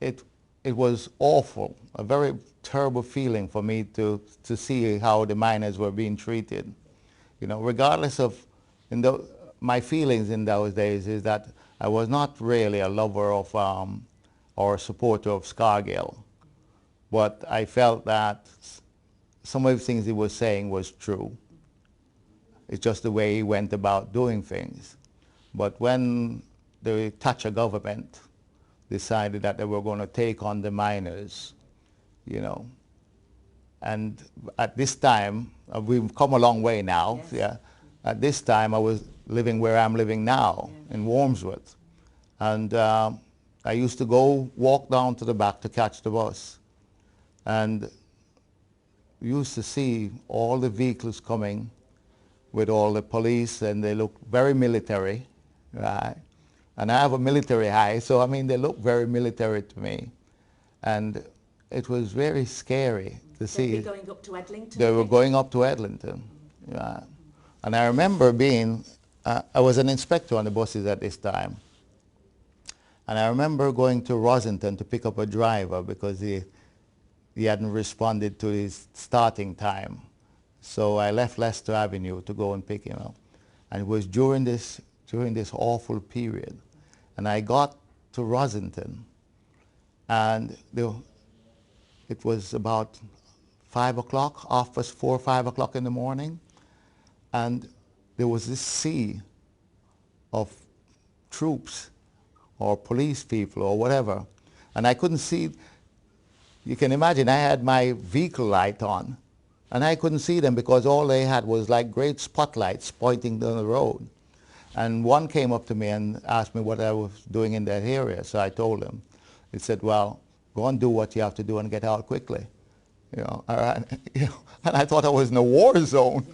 it, it was awful, a very terrible feeling for me to see how the miners were being treated. You know, regardless of, my feelings in those days is that I was not really a lover of or a supporter of Scargill, but I felt that some of the things he was saying was true. It's just the way he went about doing things. But when the Thatcher government decided that they were going to take on the miners, you know, and at this time, we've come a long way now, Yes. yeah. At this time, I was living where I'm living now, in Wormsworth. And I used to go walk down to the back to catch the bus. And you used to see all the vehicles coming with all the police, and they look very military, right? And I have a military eye, so I mean, they look very military to me. And it was very scary to see. They'd be going up to Edlington? They were going up to Edlington, yeah. And I remember being, I was an inspector on the buses at this time. And I remember going to Rosington to pick up a driver because he hadn't responded to his starting time. So I left Leicester Avenue to go and pick him up. And it was during this awful period. And I got to Rosington, and it was about 5 o'clock, 4 or 5 o'clock in the morning. And there was this sea of troops or police people or whatever. And I couldn't see. You can imagine I had my vehicle light on, and I couldn't see them because all they had was like great spotlights pointing down the road. And one came up to me and asked me what I was doing in that area. So I told him. He said, well, go and do what you have to do and get out quickly. You know, and I thought I was in a war zone.